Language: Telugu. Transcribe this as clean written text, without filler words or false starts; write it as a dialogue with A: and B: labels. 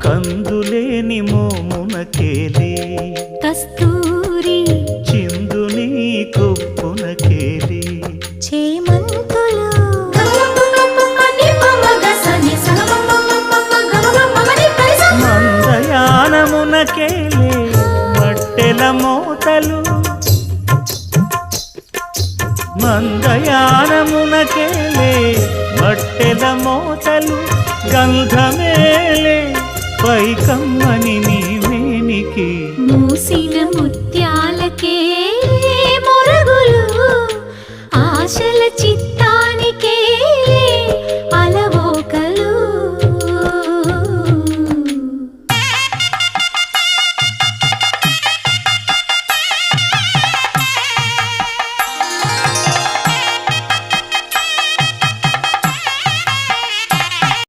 A: కందులేని మోమునకేలే
B: కస్తూరి
A: చిందుని కొప్పునకేలే
B: చేమంతులు
A: మందయానమునకేలే మట్టెల మోతలు మందయానమునకేలే మట్టెల మోతలు గంధమేలే పైకమ్మని నీ